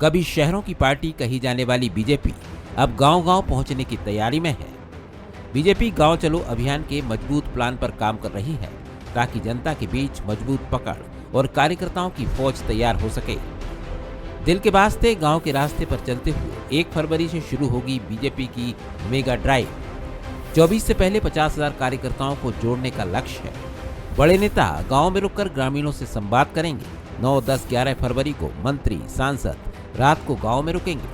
कभी शहरों की पार्टी कही जाने वाली बीजेपी अब गांव-गांव पहुंचने की तैयारी में है। बीजेपी गांव चलो अभियान के मजबूत प्लान पर काम कर रही है ताकि जनता के बीच मजबूत पकड़ और कार्यकर्ताओं की फौज तैयार हो सके। दिल के वास्ते गांव के रास्ते पर चलते हुए 1 फरवरी से शुरू होगी बीजेपी की मेगा ड्राइव। 24 से पहले 50,000 कार्यकर्ताओं को जोड़ने का लक्ष्य है। बड़े नेता गांव में रुककर ग्रामीणों से संवाद करेंगे। 9, 10, 11 फरवरी को मंत्री, सांसद रात को गांव में रुकेंगे।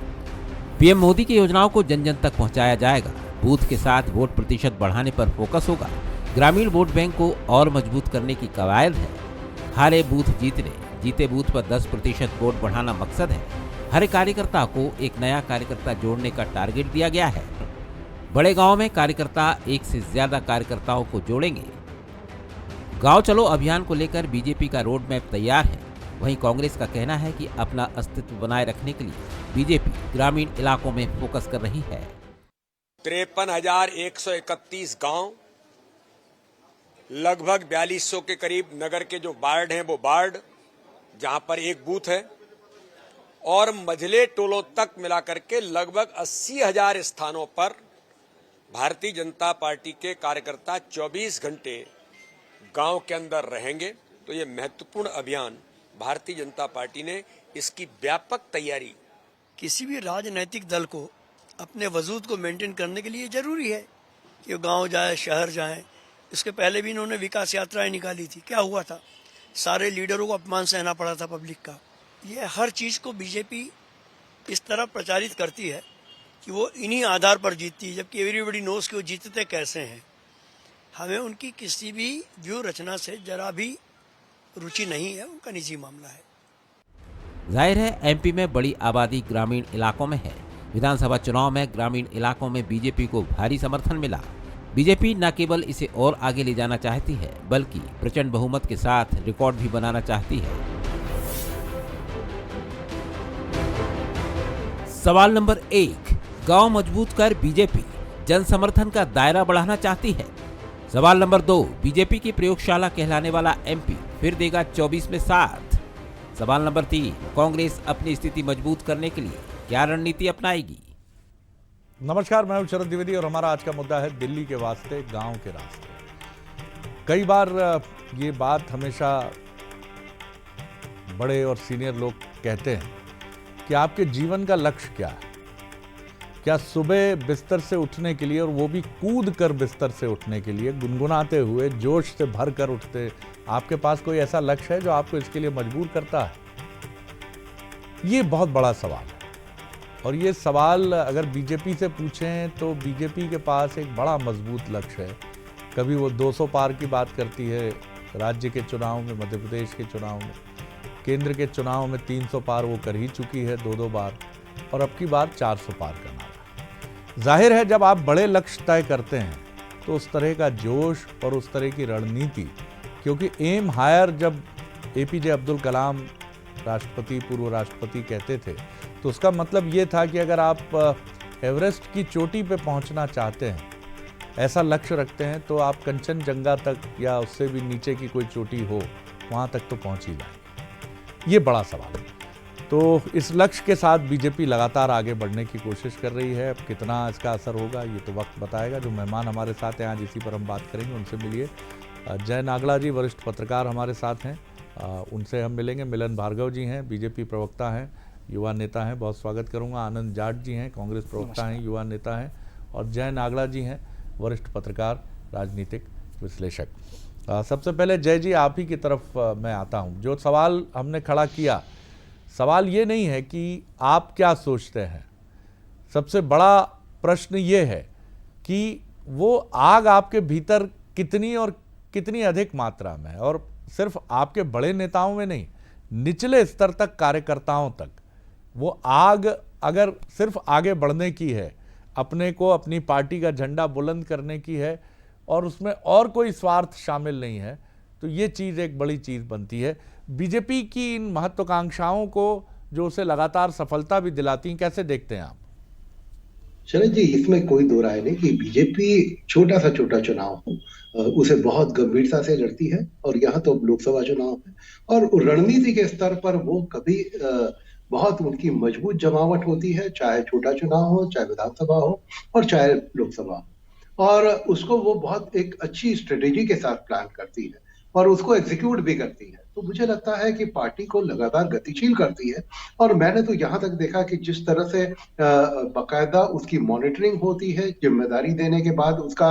पीएम मोदी की योजनाओं को जन जन तक पहुंचाया जाएगा। बूथ के साथ वोट प्रतिशत बढ़ाने पर फोकस होगा। ग्रामीण वोट बैंक को और मजबूत करने की कवायद है। हारे बूथ जीतने, जीते बूथ पर 10% वोट बढ़ाना मकसद है। हर कार्यकर्ता को एक नया कार्यकर्ता जोड़ने का टारगेट दिया गया है। बड़े गांव में कार्यकर्ता एक से ज्यादा कार्यकर्ताओं को जोड़ेंगे। गांव चलो अभियान को लेकर बीजेपी का रोड मैप तैयार है। वहीं कांग्रेस का कहना है कि अपना अस्तित्व बनाए रखने के लिए बीजेपी ग्रामीण इलाकों में फोकस कर रही है। 53,131 गांव, लगभग 4200 के करीब नगर के जो वार्ड हैं वो वार्ड जहां पर एक बूथ है, और मझले टोलों तक मिलाकर के लगभग 80,000 स्थानों पर भारतीय जनता पार्टी के कार्यकर्ता 24 घंटे गांव के अंदर रहेंगे। तो ये महत्वपूर्ण अभियान भारतीय जनता पार्टी ने इसकी व्यापक तैयारी। किसी भी राजनीतिक दल को अपने वजूद को मेंटेन करने के लिए जरूरी है कि वो गांव जाए, शहर जाए। इसके पहले भी इन्होंने विकास यात्राएं निकाली थी। क्या हुआ था? सारे लीडरों को अपमान सहना पड़ा था पब्लिक का। ये हर चीज को बीजेपी इस तरह प्रचारित करती है कि वो इन्हीं आधार पर जीतती है, जबकि एवरीबॉडी नोस कि वो जीतते कैसे हैं। हमें उनकी किसी भी व्यू रचना से जरा भी रुचि नहीं है, उनका निजी मामला है। जाहिर है एमपी में बड़ी आबादी ग्रामीण इलाकों में है। विधानसभा चुनाव में ग्रामीण इलाकों में बीजेपी को भारी समर्थन मिला। बीजेपी न केवल इसे और आगे ले जाना चाहती है, बल्कि प्रचंड बहुमत के साथ रिकॉर्ड भी बनाना चाहती है। सवाल नंबर 1, गांव मजबूत कर बीजेपी जन समर्थन का दायरा बढ़ाना चाहती है। सवाल नंबर 2, बीजेपी की प्रयोगशाला कहलाने वाला एमपी फिर देगा 24 में साथ। सवाल नंबर 3, कांग्रेस अपनी स्थिति मजबूत करने के लिए क्या रणनीति अपनाएगी। नमस्कार, मैं हूं शरद द्विवेदी और हमारा आज का मुद्दा है दिल्ली के वास्ते गांव के रास्ते। कई बार ये बात हमेशा बड़े और सीनियर लोग कहते हैं कि आपके जीवन का लक्ष्य क्या है। क्या सुबह बिस्तर से उठने के लिए, और वो भी कूद कर बिस्तर से उठने के लिए, गुनगुनाते हुए जोश से भर कर उठते, आपके पास कोई ऐसा लक्ष्य है जो आपको इसके लिए मजबूर करता है? ये बहुत बड़ा सवाल है। और ये सवाल अगर बीजेपी से पूछें तो बीजेपी के पास एक बड़ा मजबूत लक्ष्य है। कभी वो 200 पार की बात करती है राज्य के चुनाव में, मध्य प्रदेश के चुनाव में, केंद्र के चुनाव में 300 पार वो कर ही चुकी है 2-2 बार, और अब की बार 400 पार करना है। जाहिर है जब आप बड़े लक्ष्य तय करते हैं तो उस तरह का जोश और उस तरह की रणनीति, क्योंकि एम हायर जब एपीजे अब्दुल कलाम राष्ट्रपति, पूर्व राष्ट्रपति कहते थे, तो उसका मतलब ये था कि अगर आप एवरेस्ट की चोटी पे पहुंचना चाहते हैं, ऐसा लक्ष्य रखते हैं, तो आप कंचनजंगा तक या उससे भी नीचे की कोई चोटी हो, वहां तक तो पहुंच ही जाएंगे। ये बड़ा सवाल है। तो इस लक्ष्य के साथ बीजेपी लगातार आगे बढ़ने की कोशिश कर रही है। अब कितना इसका असर होगा ये तो वक्त बताएगा। जो मेहमान हमारे साथ हैं आज इसी पर हम बात करेंगे, उनसे मिलिए। जय नागला जी वरिष्ठ पत्रकार हमारे साथ हैं, उनसे हम मिलेंगे। मिलन भार्गव जी हैं, बीजेपी प्रवक्ता हैं, युवा नेता हैं, बहुत स्वागत करूंगा। आनंद जाट जी हैं, कांग्रेस प्रवक्ता हैं, युवा नेता हैं, और जय नागला जी हैं, वरिष्ठ पत्रकार, राजनीतिक विश्लेषक। सबसे पहले जय जी आप ही की तरफ मैं आता हूं। जो सवाल हमने खड़ा किया, सवाल ये नहीं है कि आप क्या सोचते हैं, सबसे बड़ा प्रश्न ये है कि वो आग आपके भीतर कितनी और कितनी अधिक मात्रा में है, और सिर्फ आपके बड़े नेताओं में नहीं, निचले स्तर तक, कार्यकर्ताओं तक वो आग अगर सिर्फ आगे बढ़ने की है, अपने को, अपनी पार्टी का झंडा बुलंद करने की है, और उसमें और कोई स्वार्थ शामिल नहीं है, तो ये चीज़ एक बड़ी चीज़ बनती है। बीजेपी की इन महत्वाकांक्षाओं को जो उसे लगातार सफलता भी दिलाती हैं, कैसे देखते हैं आप? शरद जी, इसमें कोई दो राय नहीं कि बीजेपी छोटा चुनाव हो उसे बहुत गंभीरता से लड़ती है, और यहाँ तो लोकसभा चुनाव है, और रणनीति के स्तर पर वो कभी बहुत उनकी मजबूत जमावट होती है, चाहे छोटा चुनाव हो, चाहे विधानसभा हो और चाहे लोकसभा हो। और उसको वो बहुत एक अच्छी स्ट्रेटेजी के साथ प्लान करती है और उसको एग्जीक्यूट भी करती है। तो मुझे लगता है कि पार्टी को लगातार गतिशील करती है। और मैंने तो यहाँ तक देखा कि जिस तरह से बाकायदा उसकी मॉनिटरिंग होती है, जिम्मेदारी देने के बाद उसका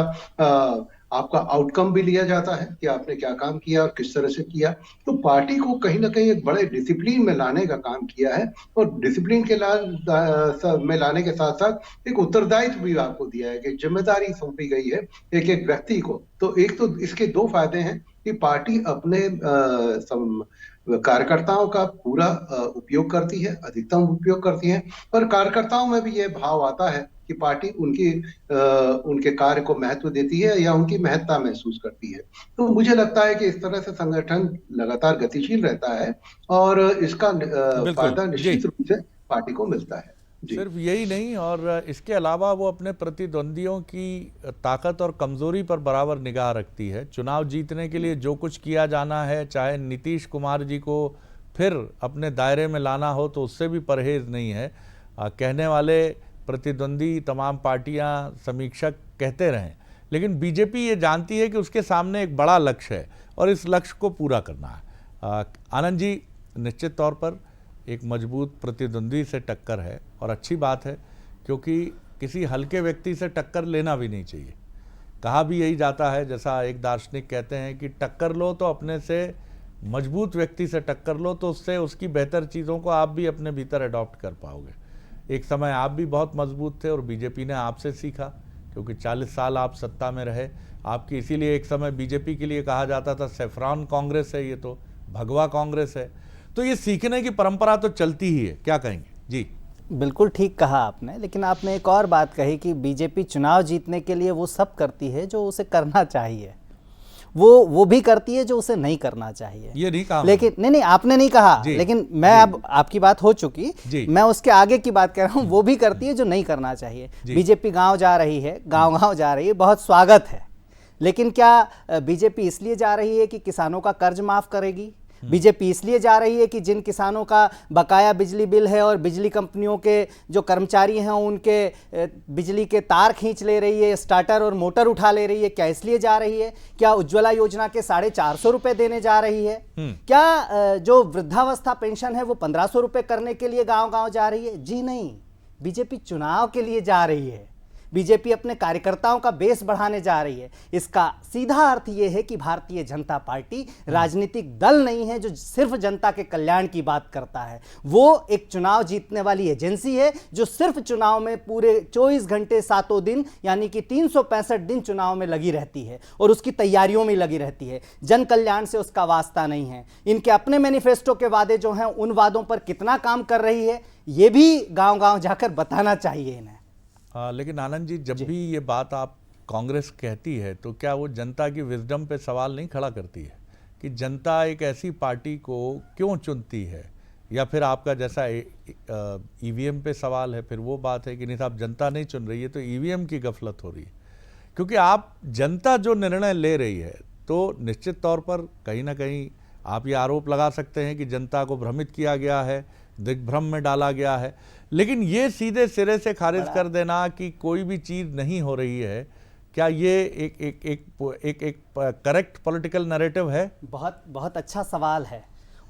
आपका आउटकम भी लिया जाता है कि आपने क्या काम किया और किस तरह से किया। तो पार्टी को कहीं ना कहीं एक बड़े डिसिप्लिन में लाने का काम किया है और डिसिप्लिन के में लाने के साथ साथ एक उत्तरदायित्व भी आपको दिया है कि जिम्मेदारी सौंपी गई है एक एक व्यक्ति को। तो एक तो इसके दो फायदे हैं कि पार्टी अपने कार्यकर्ताओं का पूरा उपयोग करती है, अधिकतम उपयोग करती है, और कार्यकर्ताओं में भी ये भाव आता है कि पार्टी उनके कार्य को महत्व देती है या उनकी महत्ता महसूस करती है। तो मुझे लगता है कि इस तरह से संगठन लगातार गतिशील रहता है और इसका फायदा जी। निश्चित रूप से पार्टी को मिलता है। जी। सिर्फ यही नहीं, और इसके अलावा वो अपने प्रतिद्वंदियों की ताकत और कमजोरी पर बराबर निगाह रखती है। चुनाव जीतने के लिए जो कुछ किया जाना है, चाहे नीतीश कुमार जी को फिर अपने दायरे में लाना हो तो उससे भी परहेज नहीं है। कहने वाले प्रतिद्वंदी तमाम पार्टियां, समीक्षक कहते रहें, लेकिन बीजेपी ये जानती है कि उसके सामने एक बड़ा लक्ष्य है और इस लक्ष्य को पूरा करना है। आनंद जी, निश्चित तौर पर एक मजबूत प्रतिद्वंदी से टक्कर है और अच्छी बात है, क्योंकि किसी हल्के व्यक्ति से टक्कर लेना भी नहीं चाहिए। कहा भी यही जाता है, जैसा एक दार्शनिक कहते हैं कि टक्कर लो तो अपने से मजबूत व्यक्ति से टक्कर लो, तो उससे उसकी बेहतर चीज़ों को आप भी अपने भीतर अडॉप्ट कर पाओगे। एक समय आप भी बहुत मजबूत थे और बीजेपी ने आपसे सीखा, क्योंकि 40 साल आप सत्ता में रहे। आपकी इसीलिए एक समय बीजेपी के लिए कहा जाता था सेफ्रॉन कांग्रेस है, ये तो भगवा कांग्रेस है। तो ये सीखने की परंपरा तो चलती ही है, क्या कहेंगे जी? बिल्कुल ठीक कहा आपने, लेकिन आपने एक और बात कही कि बीजेपी चुनाव जीतने के लिए वो सब करती है जो उसे करना चाहिए, वो भी करती है जो उसे नहीं करना चाहिए। ये नहीं कहा, लेकिन नहीं, आपने नहीं कहा, लेकिन मैं अब आपकी बात हो चुकी, मैं उसके आगे की बात कर रहा हूँ। वो भी करती है जो नहीं करना चाहिए। बीजेपी गांव जा रही है, गांव जा रही है, बहुत स्वागत है, लेकिन क्या बीजेपी इसलिए जा रही है कि किसानों का कर्ज माफ करेगी? बीजेपी इसलिए जा रही है कि जिन किसानों का बकाया बिजली बिल है और बिजली कंपनियों के जो कर्मचारी हैं उनके बिजली के तार खींच ले रही है, स्टार्टर और मोटर उठा ले रही है, क्या इसलिए जा रही है? क्या उज्ज्वला योजना के 450 रुपए देने जा रही है? क्या जो वृद्धावस्था पेंशन है वो 1500 रुपए करने के लिए गांव गांव जा रही है? जी नहीं, बीजेपी चुनाव के लिए जा रही है। बीजेपी अपने कार्यकर्ताओं का बेस बढ़ाने जा रही है। इसका सीधा अर्थ यह है कि भारतीय जनता पार्टी राजनीतिक दल नहीं है जो सिर्फ जनता के कल्याण की बात करता है। वो एक चुनाव जीतने वाली एजेंसी है जो सिर्फ चुनाव में पूरे 24 घंटे 7 दिन यानी कि 365 दिन चुनाव में लगी रहती है और उसकी तैयारियों में लगी रहती है। जन कल्याण से उसका वास्ता नहीं है। इनके अपने मैनिफेस्टो के वादे जो हैं उन वादों पर कितना काम कर रही है ये भी गांव गांव जाकर बताना चाहिए इन्हें। लेकिन आनंद जी, जब भी ये बात आप कांग्रेस कहती है तो क्या वो जनता की विजडम पे सवाल नहीं खड़ा करती है कि जनता एक ऐसी पार्टी को क्यों चुनती है? या फिर आपका जैसा ईवीएम पे सवाल है, फिर वो बात है कि नहीं साहब जनता नहीं चुन रही है तो ईवीएम की गफलत हो रही है। क्योंकि आप जनता जो निर्णय ले रही है तो निश्चित तौर पर कहीं ना कहीं आप ये आरोप लगा सकते हैं कि जनता को भ्रमित किया गया है, दिग्भ्रम में डाला गया है, लेकिन ये सीधे सिरे से खारिज कर देना कि कोई भी चीज़ नहीं हो रही है, क्या ये एक करेक्ट पॉलिटिकल नैरेटिव है? बहुत अच्छा सवाल है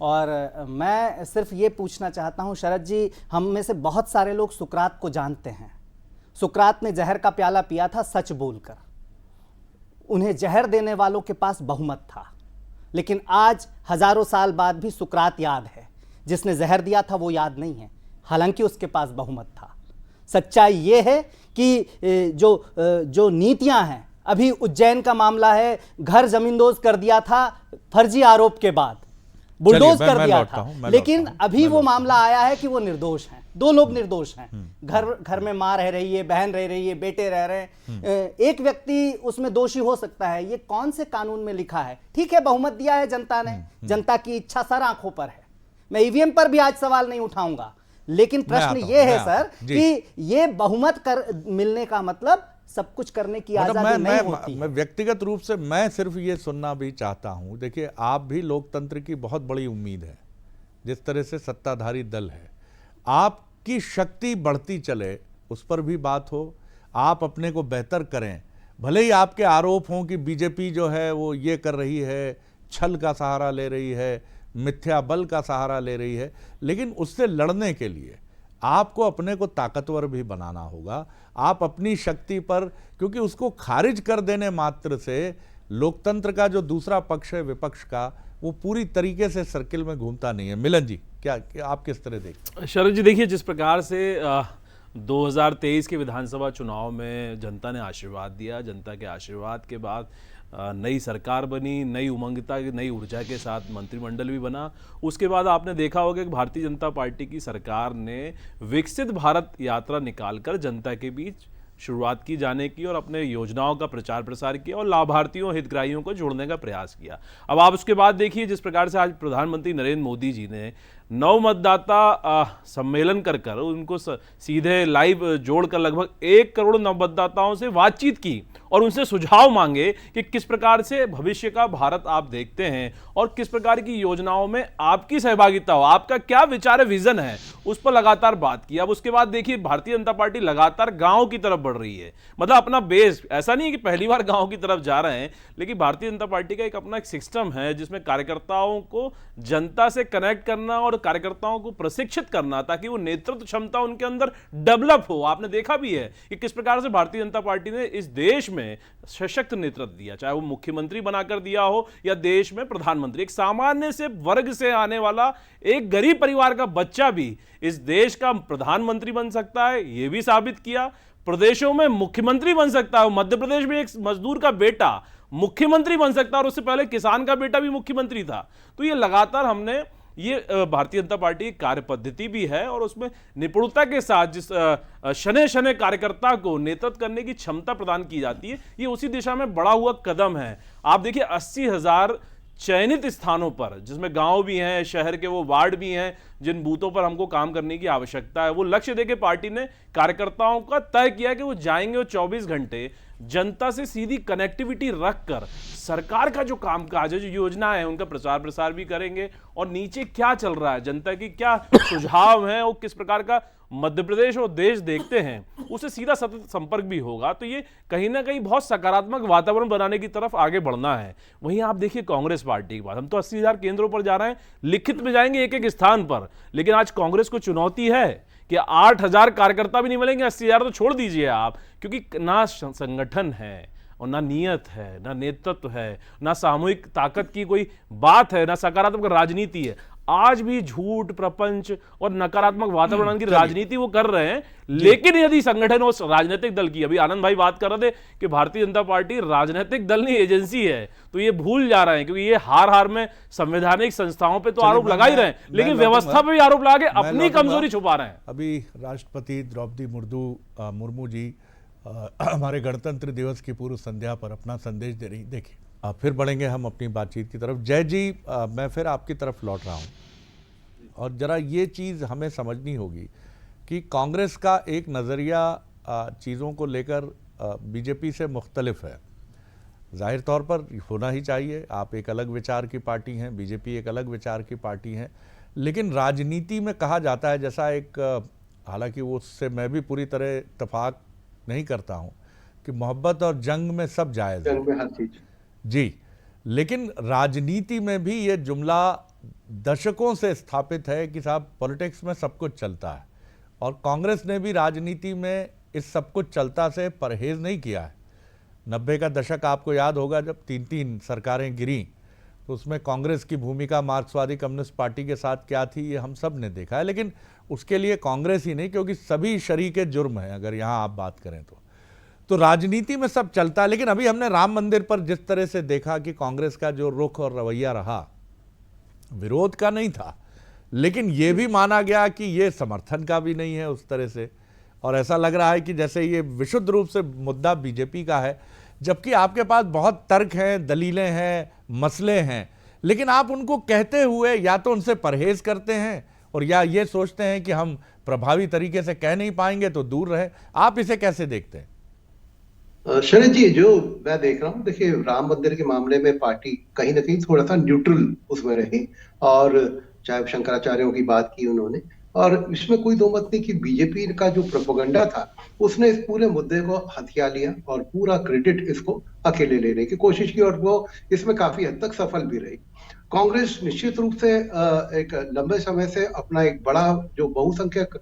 और मैं सिर्फ ये पूछना चाहता हूँ शरद जी, हम में से बहुत सारे लोग सुकरात को जानते हैं। सुकरात ने जहर का प्याला पिया था सच बोलकर। उन्हें जहर देने वालों के पास बहुमत था, लेकिन आज हजारों साल बाद भी सुकरात याद है। जिसने जहर दिया था वो याद नहीं है, हालांकि उसके पास बहुमत था। सच्चाई ये है कि जो नीतियां हैं, अभी उज्जैन का मामला है, घर जमींदोज कर दिया था फर्जी आरोप के बाद, बुलडोज कर दिया था, लेकिन अभी वो मामला आया है कि वो निर्दोष हैं। 2 लोग निर्दोष हैं। घर में मां रह रही है, बहन रह रही है, बेटे रह रहे हैं, एक व्यक्ति उसमें दोषी हो सकता है। ये कौन से कानून में लिखा है? ठीक है, बहुमत दिया है जनता ने, जनता की इच्छा सर आंखों पर है। मैं ईवीएम पर भी आज सवाल नहीं उठाऊंगा, लेकिन प्रश्न ये है सर कि ये बहुमत मिलने का मतलब सब कुछ करने की आजादी नहीं होती है। मैं व्यक्तिगत रूप से मैं सिर्फ ये सुनना भी चाहता हूं। देखिए, आप भी लोकतंत्र की बहुत बड़ी उम्मीद है, जिस तरह से सत्ताधारी दल है, आपकी शक्ति बढ़ती चले, उस पर भी बात हो, आप अपने को बेहतर करें। भले ही आपके आरोप हों कि बीजेपी जो है वो ये कर रही है, छल का सहारा ले रही है, मिथ्या बल का सहारा ले रही है, लेकिन उससे लड़ने के लिए आपको अपने को ताकतवर भी बनाना होगा। आप अपनी शक्ति पर, क्योंकि उसको खारिज कर देने मात्र से लोकतंत्र का जो दूसरा पक्ष है विपक्ष का, वो पूरी तरीके से सर्किल में घूमता नहीं है। मिलन जी, क्या आप किस तरह देखते हैं? शरद जी, देखिए, जिस प्रकार से 2023 के विधानसभा चुनाव में जनता ने आशीर्वाद दिया, जनता के आशीर्वाद के बाद नई सरकार बनी, नई उमंगता, नई ऊर्जा के साथ मंत्रिमंडल भी बना। उसके बाद आपने देखा होगा कि भारतीय जनता पार्टी की सरकार ने विकसित भारत यात्रा निकालकर जनता के बीच शुरुआत की जाने की और अपने योजनाओं का प्रचार प्रसार किया और लाभार्थियों, हितग्राहियों को जोड़ने का प्रयास किया। अब आप उसके बाद देखिए जिस प्रकार से आज प्रधानमंत्री नरेंद्र मोदी जी ने नव मतदाता सम्मेलन कर उनको सीधे लाइव जोड़कर लगभग 1 करोड़ नव मतदाताओं से बातचीत की और उनसे सुझाव मांगे कि किस प्रकार से भविष्य का भारत आप देखते हैं और किस प्रकार की योजनाओं में आपकी सहभागिता हो, आपका क्या विचार है, विजन है, उस पर लगातार बात की। अब उसके बाद देखिए भारतीय जनता पार्टी लगातार गांव की तरफ बढ़ रही है, मतलब अपना बेस, ऐसा नहीं है कि पहली बार गांव की तरफ जा रहे हैं, लेकिन भारतीय जनता पार्टी का अपना एक सिस्टम है जिसमें कार्यकर्ताओं को जनता से कनेक्ट करना और कार्यकर्ताओं को प्रशिक्षित करना ताकि वो नेतृत्व क्षमता उनके अंदर डेवलप हो। आपने देखा भी है कि किस प्रकार से भारतीय जनता पार्टी ने इस देश में सशक्त नेतृत्व दिया, चाहे वो मुख्यमंत्री बनाकर दिया हो या देश में प्रधानमंत्री। एक सामान्य से वर्ग से आने वाला एक गरीब परिवार का बच्चा भी इस देश का प्रधानमंत्री बन सकता है, यह भी साबित किया। प्रदेशों में मुख्यमंत्री बन सकता है, मध्य प्रदेश में एक मजदूर का बेटा मुख्यमंत्री बन सकता है और उससे पहले किसान का बेटा भी मुख्यमंत्री था। तो ये लगातार हमने ये भारतीय जनता पार्टी की कार्य पद्धति भी है और उसमें निपुणता के साथ जिस शने शने कार्यकर्ता को नेतृत्व करने की क्षमता प्रदान की जाती है, ये उसी दिशा में बढ़ा हुआ कदम है। आप देखिए 80,000 चयनित स्थानों पर, जिसमें गांव भी हैं, शहर के वो वार्ड भी हैं जिन बूथों पर हमको काम करने की आवश्यकता है, वो लक्ष्य देके पार्टी ने कार्यकर्ताओं का तय किया कि वो जाएंगे और 24 घंटे जनता से सीधी कनेक्टिविटी रखकर सरकार का जो कामकाज है, जो योजना है, उनका प्रचार प्रसार भी करेंगे और नीचे क्या चल रहा है, जनता की क्या सुझाव है और किस प्रकार का मध्य प्रदेश और देश देखते हैं, उससे सीधा सतत संपर्क भी होगा। तो ये कहीं ना कहीं बहुत सकारात्मक वातावरण बनाने की तरफ आगे बढ़ना है। वहीं आप देखिए कांग्रेस पार्टी की बात, हम तो 80,000 केंद्रों पर जा रहे हैं, लिखित में जाएंगे एक एक स्थान पर, लेकिन आज कांग्रेस को चुनौती है कि 8,000 कार्यकर्ता भी नहीं मिलेंगे, 80,000 तो छोड़ दीजिए आप, क्योंकि ना संगठन है और ना नियत है, ना नेतृत्व है, ना सामूहिक ताकत की कोई बात है, ना सकारात्मक राजनीति है। आज भी झूठ, प्रपंच और नकारात्मक वातावरण की राजनीति वो कर रहे हैं। लेकिन यदि संगठन और राजनीतिक दल की, अभी आनंद भाई बात कर रहे थे कि भारतीय जनता पार्टी राजनीतिक दल नहीं एजेंसी है, तो ये भूल जा रहे हैं, क्योंकि ये हार में संवैधानिक संस्थाओं पे तो आरोप लगा ही रहे हैं, लेकिन व्यवस्था पे भी आरोप लगा के अपनी कमजोरी छुपा रहे हैं। अभी राष्ट्रपति द्रौपदी मुर्मू जी हमारे गणतंत्र दिवस की पूर्व संध्या पर अपना संदेश दे रही। देखिए, फिर बढ़ेंगे हम अपनी बातचीत की तरफ। जय जी, मैं फिर आपकी तरफ लौट रहा हूं और जरा ये चीज़ हमें समझनी होगी कि कांग्रेस का एक नज़रिया चीज़ों को लेकर बीजेपी से मुख्तलिफ है। जाहिर तौर पर होना ही चाहिए, आप एक अलग विचार की पार्टी हैं, बीजेपी एक अलग विचार की पार्टी है, लेकिन राजनीति में कहा जाता है, जैसा एक, हालांकि उससे मैं भी पूरी तरह इत्तेफाक नहीं करता हूं कि मोहब्बत और जंग में सब जायज़ है जी, लेकिन राजनीति में भी ये जुमला दशकों से स्थापित है कि साहब पॉलिटिक्स में सब कुछ चलता है, और कांग्रेस ने भी राजनीति में इस सब कुछ चलता से परहेज नहीं किया है। 90 का दशक आपको याद होगा, जब 3-3 सरकारें गिरी, तो उसमें कांग्रेस की भूमिका मार्क्सवादी कम्युनिस्ट पार्टी के साथ क्या थी, ये हम सब ने देखा है। लेकिन उसके लिए कांग्रेस ही नहीं, क्योंकि सभी शरीके जुर्म हैं अगर यहाँ आप बात करें तो राजनीति में सब चलता है। लेकिन अभी हमने राम मंदिर पर जिस तरह से देखा कि कांग्रेस का जो रुख और रवैया रहा, विरोध का नहीं था, लेकिन यह भी माना गया कि यह समर्थन का भी नहीं है उस तरह से, और ऐसा लग रहा है कि जैसे ये विशुद्ध रूप से मुद्दा बीजेपी का है, जबकि आपके पास बहुत तर्क हैं, दलीलें हैं, मसले हैं, लेकिन आप उनको कहते हुए या तो उनसे परहेज करते हैं और या ये सोचते हैं कि हम प्रभावी तरीके से कह नहीं पाएंगे तो दूर रहे। आप इसे कैसे देखते हैं? शरद जी, जो मैं देख रहा हूँ, देखिए राम मंदिर के मामले में पार्टी कहीं ना कहीं थोड़ा सा न्यूट्रल उसमें रही, और चाहे शंकराचार्यों की बात की उन्होंने, और इसमें कोई दो मत नहीं कि बीजेपी का जो प्रोपेगेंडा था उसने इस पूरे मुद्दे को हथिया लिया और पूरा क्रेडिट इसको अकेले लेने की कोशिश की, और वो इसमें काफी हद तक सफल भी रही। कांग्रेस निश्चित रूप से एक लंबे समय से अपना एक बड़ा जो बहुसंख्यक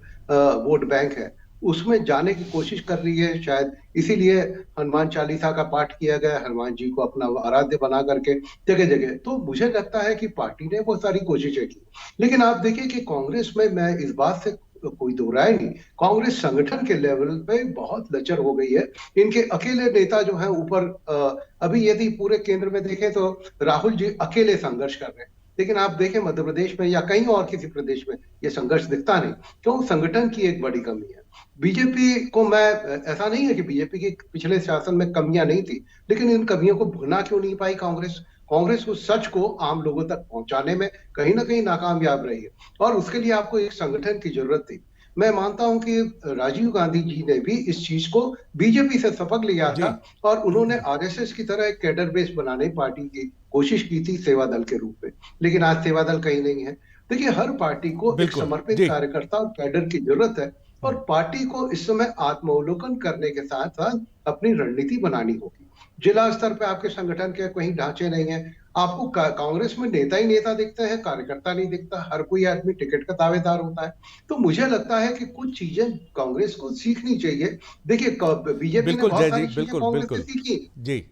वोट बैंक है उसमें जाने की कोशिश कर रही है। शायद इसीलिए हनुमान चालीसा का पाठ किया गया, हनुमान जी को अपना आराध्य बना करके जगह जगह। तो मुझे लगता है कि पार्टी ने बहुत सारी कोशिशें की, लेकिन आप देखिए कि कांग्रेस में, मैं इस बात से कोई दो राय नहीं, कांग्रेस संगठन के लेवल पे बहुत लचर हो गई है। इनके अकेले नेता जो है ऊपर, अभी यदि पूरे केंद्र में देखें तो राहुल जी अकेले संघर्ष कर रहे हैं, लेकिन आप देखें मध्य प्रदेश में या कहीं और किसी प्रदेश में ये संघर्ष दिखता नहीं। क्यों? संगठन की एक बड़ी कमी है। बीजेपी को मैं, ऐसा नहीं है कि बीजेपी की पिछले शासन में कमियां नहीं थी, लेकिन इन कमियों को भुना क्यों नहीं पाई कांग्रेस? कांग्रेस उस सच को आम लोगों तक पहुंचाने में कहीं ना कहीं नाकामयाब रही है, और उसके लिए आपको एक संगठन की जरूरत थी। मैं मानता हूं कि राजीव गांधी जी ने भी इस चीज को बीजेपी से सबक लिया था, और उन्होंने आरएसएस की तरह एक कैडर बेस बनाने पार्टी की कोशिश की थी सेवा दल के रूप में, लेकिन आज सेवा दल कहीं नहीं है। देखिए, हर पार्टी को एक समर्पित कार्यकर्ता और कैडर की जरूरत है, और पार्टी को इस समय आत्मावलोकन करने के साथ साथ अपनी रणनीति बनानी होगी। जिला स्तर पे आपके संगठन के कहीं ढांचे नहीं है, आपको कांग्रेस में नेता ही नेता दिखते हैं, कार्यकर्ता नहीं दिखता, हर कोई आदमी टिकट का दावेदार होता है। तो मुझे लगता है कि कुछ चीजें कांग्रेस को सीखनी चाहिए। देखिए, बीजेपी ने बहुत सारी चीजें कांग्रेस से सीखी जी।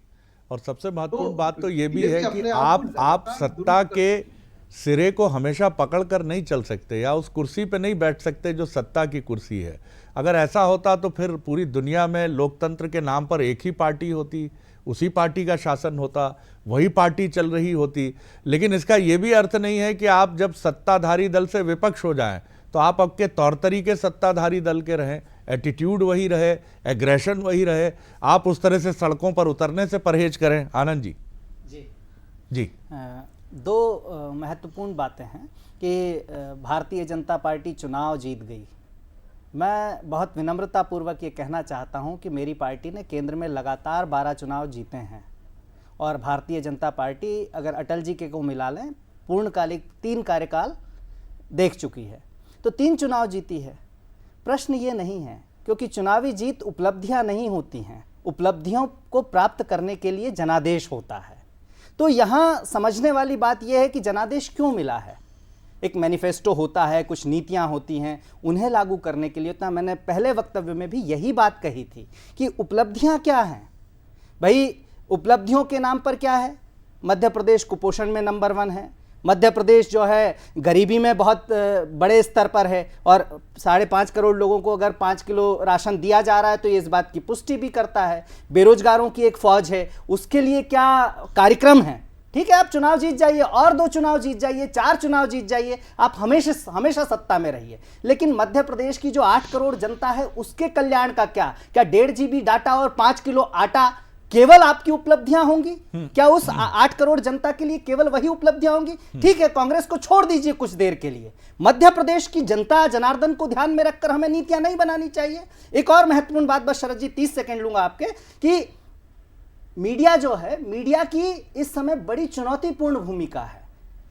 और सबसे महत्वपूर्ण बात तो ये भी है कि आप सत्ता के सिरे को हमेशा पकड़कर नहीं चल सकते, या उस कुर्सी पे नहीं बैठ सकते जो सत्ता की कुर्सी है। अगर ऐसा होता तो फिर पूरी दुनिया में लोकतंत्र के नाम पर एक ही पार्टी होती, उसी पार्टी का शासन होता, वही पार्टी चल रही होती। लेकिन इसका ये भी अर्थ नहीं है कि आप जब सत्ताधारी दल से विपक्ष हो जाएं तो आप आपके तौर तरीके सत्ताधारी दल के रहें, एटीट्यूड वही रहे, एग्रेशन वही रहे, आप उस तरह से सड़कों पर उतरने से परहेज करें। आनंद जी। जी। दो महत्वपूर्ण बातें हैं कि भारतीय जनता पार्टी चुनाव जीत गई। मैं बहुत विनम्रतापूर्वक ये कहना चाहता हूँ कि मेरी पार्टी ने केंद्र में लगातार 12 चुनाव जीते हैं, और भारतीय जनता पार्टी अगर अटल जी के को मिला लें पूर्णकालिक 3 कार्यकाल देख चुकी है, तो 3 चुनाव जीती है। प्रश्न ये नहीं है, क्योंकि चुनावी जीत उपलब्धियाँ नहीं होती हैं, उपलब्धियों को प्राप्त करने के लिए जनादेश होता है। तो यहाँ समझने वाली बात यह है कि जनादेश क्यों मिला है। एक मैनिफेस्टो होता है, कुछ नीतियाँ होती हैं, उन्हें लागू करने के लिए। उतना मैंने पहले वक्तव्य में भी यही बात कही थी कि उपलब्धियाँ क्या हैं भाई। उपलब्धियों के नाम पर क्या है? मध्य प्रदेश कुपोषण में नंबर 1 है, मध्य प्रदेश जो है गरीबी में बहुत बड़े स्तर पर है, और 5.5 करोड़ लोगों को अगर 5 किलो राशन दिया जा रहा है तो ये इस बात की पुष्टि भी करता है। बेरोजगारों की एक फौज है, उसके लिए क्या कार्यक्रम है। ठीक है, आप चुनाव जीत जाइए, और 2 चुनाव जीत जाइए, 4 चुनाव जीत जाइए, आप हमेशा हमेशा सत्ता में रहिए, लेकिन मध्य प्रदेश की जो 8 करोड़ जनता है उसके कल्याण का क्या 1.5 GB डाटा और 5 किलो आटा केवल आपकी उपलब्धियां होंगी? क्या उस 8 करोड़ जनता के लिए केवल वही उपलब्धियां होंगी? ठीक है, कांग्रेस को छोड़ दीजिए कुछ देर के लिए, मध्य प्रदेश की जनता जनार्दन को ध्यान में रखकर हमें नीतियां नहीं बनानी चाहिए। एक और महत्वपूर्ण बात, बस शरद जी 30 सेकंड लूंगा आपके, कि मीडिया जो है, मीडिया की इस समय बड़ी चुनौतीपूर्ण भूमिका है,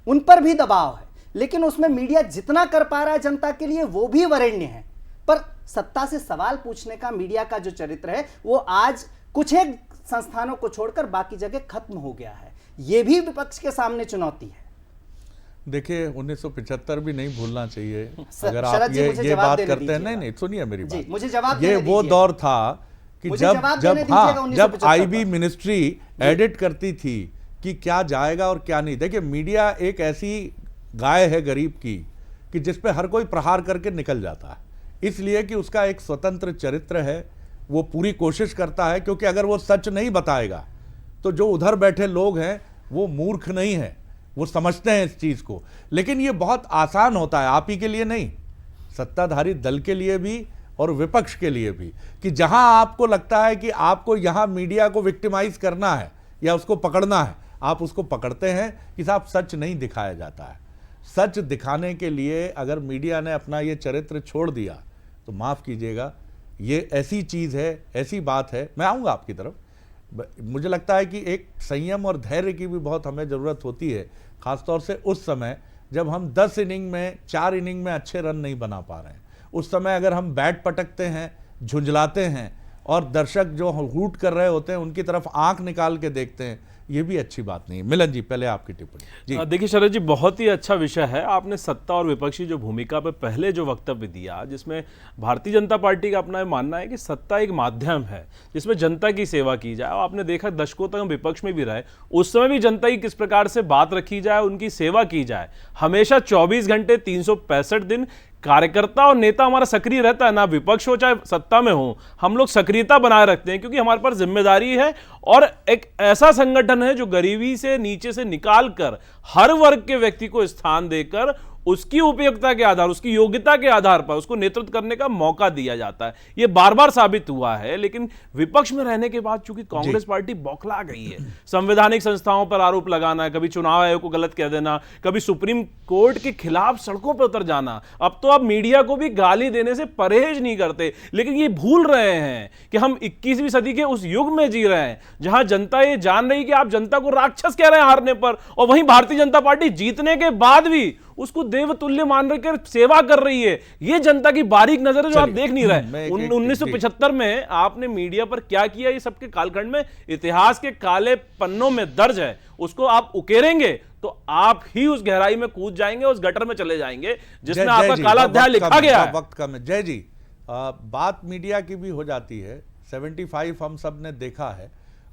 उन पर भी दबाव है, लेकिन उसमें मीडिया जितना कर पा रहा है जनता के लिए वो भी वरेण्य है। पर सत्ता से सवाल पूछने का मीडिया का जो चरित्र है वो आज कुछ एक संस्थानों को छोड़कर बाकी जगह खत्म हो गया है। यह भी विपक्ष के सामने चुनौती है। देखिए, 1975 भी नहीं भूलना चाहिए। अगर आप ये बात करते हैं, नहीं सुनिए मेरी बात, मुझे जवाब ये वो दौर था कि जब आईबी मिनिस्ट्री एडिट करती थी कि क्या जाएगा और क्या नहीं। देखिए, मीडिया एक ऐसी गाय है गरीब की कि जिस पे हर कोई प्रहार करके निकल जाता है, इसलिए कि उसका एक स्वतंत्र चरित्र है, वो पूरी कोशिश करता है, क्योंकि अगर वो सच नहीं बताएगा तो जो उधर बैठे लोग हैं वो मूर्ख नहीं है, वो समझते हैं इस चीज़ को। लेकिन ये बहुत आसान होता है, आप ही के लिए नहीं, सत्ताधारी दल के लिए भी और विपक्ष के लिए भी, कि जहां आपको लगता है कि आपको यहां मीडिया को विक्टिमाइज करना है या उसको पकड़ना है, आप उसको पकड़ते हैं कि साहब सच नहीं दिखाया जाता है। सच दिखाने के लिए अगर मीडिया ने अपना ये चरित्र छोड़ दिया तो माफ़ कीजिएगा, ये ऐसी चीज़ है, ऐसी बात है। मैं आऊँगा आपकी तरफ। मुझे लगता है कि एक संयम और धैर्य की भी बहुत हमें ज़रूरत होती है, ख़ासतौर से उस समय जब हम 10 इनिंग में 4 इनिंग में अच्छे रन नहीं बना पा रहे हैं, उस समय अगर हम बैट पटकते हैं, झुंझलाते हैं और दर्शक जो हूट कर रहे होते हैं उनकी तरफ आंख निकाल के देखते हैं, ये भी अच्छी बात नहीं है। मिलन जी, पहले आपकी टिप्पणी जी। देखिए शरद जी, बहुत ही अच्छा विषय है। आपने सत्ता और विपक्षी जो भूमिका पे पहले जो वक्तव्य दिया, जिसमें भारतीय जनता पार्टी का अपना मानना है कि सत्ता एक माध्यम है जिसमें जनता की सेवा की जाए। और आपने देखा दशकों तक हम विपक्ष में भी रहे, उस समय भी जनता की किस प्रकार से बात रखी जाए, उनकी सेवा की जाए। हमेशा 24 घंटे 365 दिन कार्यकर्ता और नेता हमारा सक्रिय रहता है, ना विपक्ष हो चाहे सत्ता में हो, हम लोग सक्रियता बनाए रखते हैं क्योंकि हमारे पास जिम्मेदारी है। और एक ऐसा संगठन है जो गरीबी से नीचे से निकाल कर हर वर्ग के व्यक्ति को स्थान देकर उसकी उपयोगिता के आधार, उसकी योग्यता के आधार पर उसको नेतृत्व करने का मौका दिया जाता है। यह बार बार साबित हुआ है। लेकिन विपक्ष में रहने के बाद चूंकि कांग्रेस पार्टी बौखला गई है, संवैधानिक संस्थाओं पर आरोप लगाना, कभी चुनाव आयोग को गलत कह देना, कभी सुप्रीम कोर्ट के खिलाफ सड़कों पर उतर जाना, अब तो आप मीडिया को भी गाली देने से परहेज नहीं करते। लेकिन ये भूल रहे हैं कि हम 21वीं सदी के उस युग में जी रहे हैं जहां जनता ये जान रही कि आप जनता को राक्षस कह रहे हैं हारने पर, और वहीं भारतीय जनता पार्टी जीतने के बाद भी उसको देवतुल्य मान कर सेवा कर रही है। ये जनता की बारीक नजर है जो आप देख नहीं रहे। 1975 में आपने मीडिया पर क्या किया, ये सबके कालखंड में इतिहास के काले पन्नों में दर्ज है। उसको आप उकेरेंगे तो आप ही उस गहराई में कूद जाएंगे, उस गटर में चले जाएंगे जिसमें आपका काला अध्याय लिखा गया है। वक्त कम है जय जी। बात मीडिया की भी हो जाती है। 75 हम सब ने देखा है,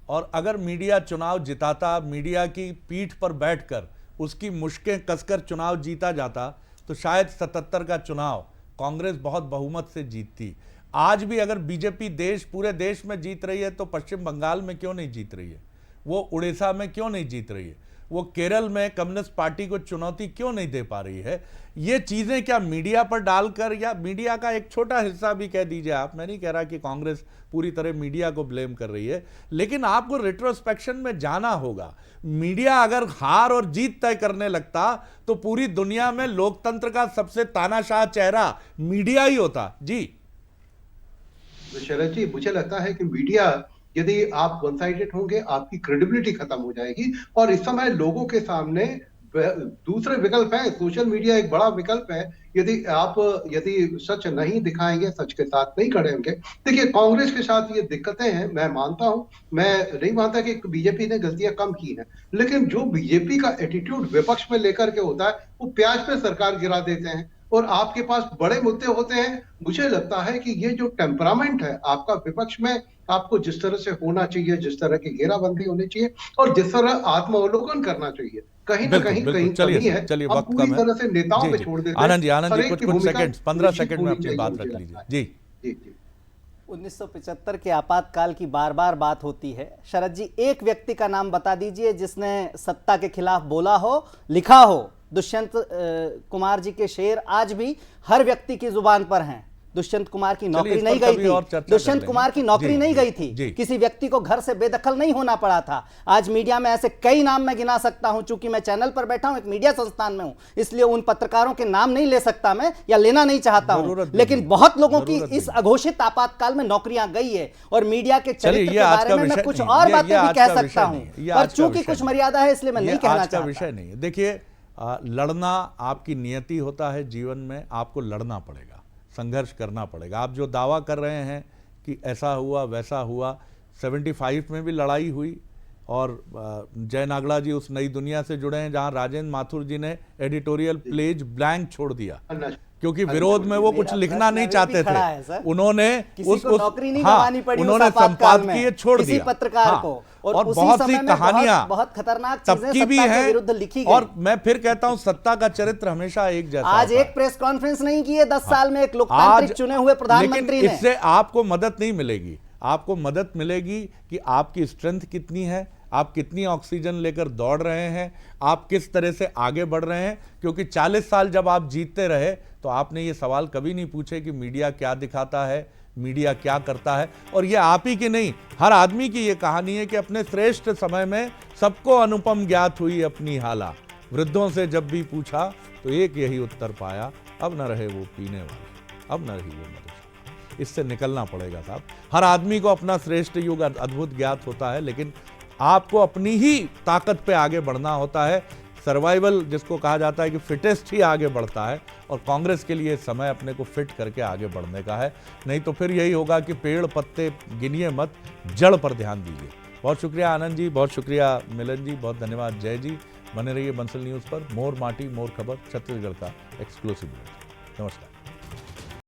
और अगर मीडिया चुनाव जिताता, मीडिया की पीठ पर बैठकर उसकी मुश्कें कसकर चुनाव जीता जाता, तो शायद 77 का चुनाव कांग्रेस बहुत बहुमत से जीतती। आज भी अगर बीजेपी पूरे देश में जीत रही है तो पश्चिम बंगाल में क्यों नहीं जीत रही है, वो उड़ीसा में क्यों नहीं जीत रही है, वो केरल में कम्युनिस्ट पार्टी को चुनौती क्यों नहीं दे पा रही है? ये चीजें क्या मीडिया पर डालकर, या मीडिया का एक छोटा हिस्सा भी कह दीजिए आप, मैं नहीं कह रहा कि कांग्रेस पूरी तरह मीडिया को ब्लेम कर रही है, लेकिन आपको रेट्रोस्पेक्शन में जाना होगा। मीडिया अगर हार और जीत तय करने लगता तो पूरी दुनिया में लोकतंत्र का सबसे तानाशाह चेहरा मीडिया ही होता। जी शरद जी, मुझे लगता है कि मीडिया, यदि आप वन साइडेड होंगे, आपकी क्रेडिबिलिटी खत्म हो जाएगी। और इस समय लोगों के सामने दूसरे विकल्प है। सोशल मीडिया एक बड़ा विकल्प है। यदि सच नहीं दिखाएंगे, सच के साथ नहीं खड़े होंगे। देखिए, कांग्रेस के साथ ये दिक्कतें हैं, मैं मानता हूं। मैं नहीं मानता कि बीजेपी ने गलतियां कम की हैं, लेकिन जो बीजेपी का एटीट्यूड विपक्ष में लेकर के होता है, वो प्याज पे सरकार गिरा देते हैं और आपके पास बड़े मुद्दे होते हैं। मुझे लगता है कि ये जो टेम्परामेंट है आपका विपक्ष में, आपको जिस तरह से होना चाहिए, जिस तरह की घेराबंदी होनी चाहिए और जिस तरह आत्मावलोकन करना चाहिए, कहीं ना कहीं कमी है। चलिए, हम वक्त पूरी कम है। तरह से नेताओं पे छोड़ देते हैं। आनंद जी कुछ सेकंड, 15 सेकंड में अपनी बात रख लीजिए। जी 1975 के आपातकाल की बार बार बात होती है। शरद जी, एक व्यक्ति का नाम बता दीजिए जिसने सत्ता के खिलाफ बोला हो, लिखा हो। दुष्यंत कुमार जी के शेर आज भी हर व्यक्ति की जुबान पर हैं। दुष्यंत कुमार की नौकरी नहीं गई थी। दुष्यंत कुमार की नौकरी नहीं गई थी। किसी व्यक्ति को घर से बेदखल नहीं होना पड़ा था। आज मीडिया में ऐसे कई नाम मैं गिना सकता हूं। चूंकि मैं चैनल पर बैठा हूं, एक मीडिया संस्थान में हूं, इसलिए उन पत्रकारों के नाम नहीं ले सकता मैं, या लेना नहीं चाहता हूं। लेकिन बहुत लोगों की इस अघोषित आपातकाल में नौकरियां गई है। और मीडिया के चरित्र के बारे में मैं कुछ और बातें भी कह सकता हूं, पर चूंकि कुछ मर्यादा है इसलिए मैं नहीं कहना चाहता। विषय नहीं है। देखिए, लड़ना आपकी नियति होता है। जीवन में आपको लड़ना पड़ेगा, संघर्ष करना पड़ेगा। आप जो दावा कर रहे हैं कि ऐसा हुआ वैसा हुआ, 75 में भी लड़ाई हुई। और जय नागड़ा जी उस नई दुनिया से जुड़े हैं जहां राजेंद्र माथुर जी ने एडिटोरियल पेज ब्लैंक छोड़ दिया क्योंकि विरोध में वो कुछ लिखना नहीं चाहते थे। उन्होंने नौकरी नहीं गंवानी पड़ी, उन्होंने संपादकीय छोड़ दिया पत्रकार को। और बहुत सी कहानियां बहुत खतरनाक तब की भी हैं लिखी गई। और मैं फिर कहता हूं, सत्ता का चरित्र हमेशा एक जैसा। आज एक प्रेस कॉन्फ्रेंस नहीं की है 10 साल में एक लोकतांत्रिक चुने हुए प्रधानमंत्री ने। इससे आपको मदद नहीं मिलेगी। आपको मदद मिलेगी कि आपकी स्ट्रेंथ कितनी है, आप कितनी ऑक्सीजन लेकर दौड़ रहे हैं, आप किस तरह से आगे बढ़ रहे हैं। क्योंकि 40 साल जब आप जीतते रहे तो आपने ये सवाल कभी नहीं पूछे कि मीडिया क्या दिखाता है, मीडिया क्या करता है। और ये आप ही की नहीं, हर आदमी की ये कहानी है कि अपने श्रेष्ठ समय में सबको अनुपम ज्ञात हुई अपनी हाला। वृद्धों से जब भी पूछा तो एक यही उत्तर पाया, अब न रहे वो पीने वाले, अब न रही वो मधुशाला। इससे निकलना पड़ेगा साहब। हर आदमी को अपना श्रेष्ठ युग अद्भुत ज्ञात होता है, लेकिन आपको अपनी ही ताकत पे आगे बढ़ना होता है। सर्वाइवल जिसको कहा जाता है कि फिटेस्ट ही आगे बढ़ता है, और कांग्रेस के लिए समय अपने को फिट करके आगे बढ़ने का है। नहीं तो फिर यही होगा कि पेड़ पत्ते गिनिए मत, जड़ पर ध्यान दीजिए। बहुत शुक्रिया आनंद जी, बहुत शुक्रिया मिलन जी, बहुत धन्यवाद जय जी। बने रहिए बंसल न्यूज़ पर। मोर माटी मोर खबर, छत्तीसगढ़ का एक्सक्लूसिव। नमस्कार।